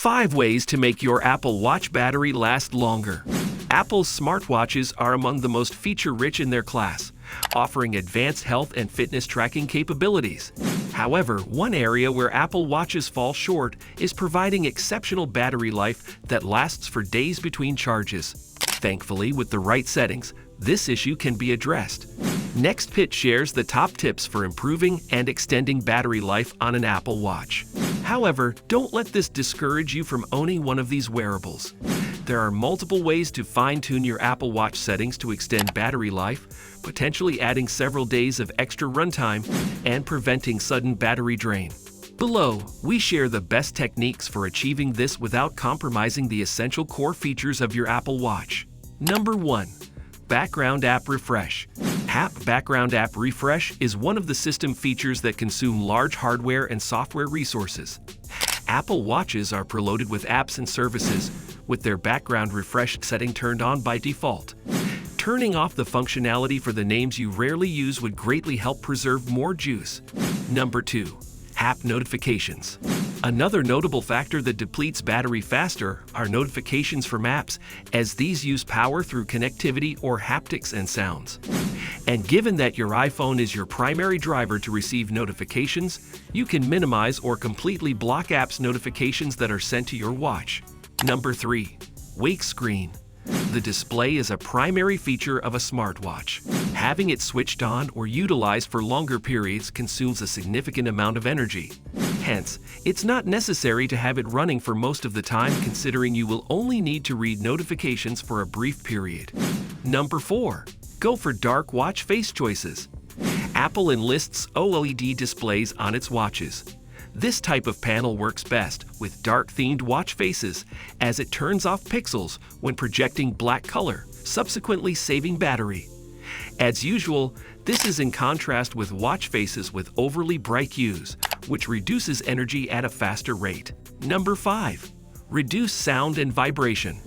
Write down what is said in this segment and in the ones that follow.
5 ways to make your Apple Watch battery last longer. Apple's smartwatches are among the most feature-rich in their class, offering advanced health and fitness tracking capabilities. However, one area where Apple Watches fall short is providing exceptional battery life that lasts for days between charges. Thankfully, with the right settings, this issue can be addressed. NextPit shares the top tips for improving and extending battery life on an Apple Watch. However, don't let this discourage you from owning one of these wearables. There are multiple ways to fine-tune your Apple Watch settings to extend battery life, potentially adding several days of extra runtime and preventing sudden battery drain. Below, we share the best techniques for achieving this without compromising the essential core features of your Apple Watch. Number 1. Background App Refresh. Hap Background App Refresh is one of the system features that consume large hardware and software resources. Apple Watches are preloaded with apps and services, with their background refresh setting turned on by default. Turning off the functionality for the names you rarely use would greatly help preserve more juice. Number 2. App Notifications. Another notable factor that depletes battery faster are notifications from apps, as these use power through connectivity or haptics and sounds. And given that your iPhone is your primary driver to receive notifications, you can minimize or completely block apps notifications that are sent to your watch. Number 3. Wake Screen. The display is a primary feature of a smartwatch. Having it switched on or utilized for longer periods consumes a significant amount of energy. Hence, it's not necessary to have it running for most of the time, considering you will only need to read notifications for a brief period. Number 4. Go for dark watch face choices. Apple enlists OLED displays on its watches. This type of panel works best with dark-themed watch faces, as it turns off pixels when projecting black color, subsequently saving battery. As usual, this is in contrast with watch faces with overly bright hues, which reduces energy at a faster rate. Number 5. Reduce sound and vibration.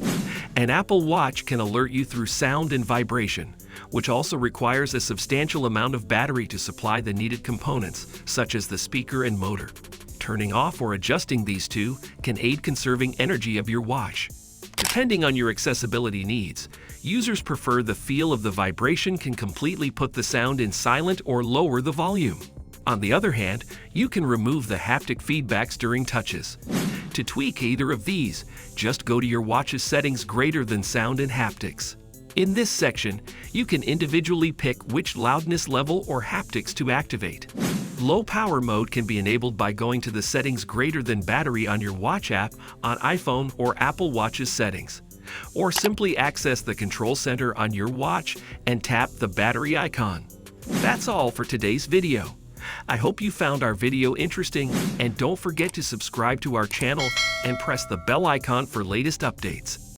An Apple Watch can alert you through sound and vibration, which also requires a substantial amount of battery to supply the needed components, such as the speaker and motor. Turning off or adjusting these two can aid conserving energy of your watch. Depending on your accessibility needs, users prefer the feel of the vibration can completely put the sound in silent or lower the volume. On the other hand, you can remove the haptic feedbacks during touches. To tweak either of these, just go to your watch's settings greater than sound and haptics. In this section, you can individually pick which loudness level or haptics to activate. Low power mode can be enabled by going to the settings greater than battery on your watch app on iPhone or Apple Watch's settings. Or simply access the control center on your watch and tap the battery icon. That's all for today's video. I hope you found our video interesting, and don't forget to subscribe to our channel and press the bell icon for latest updates.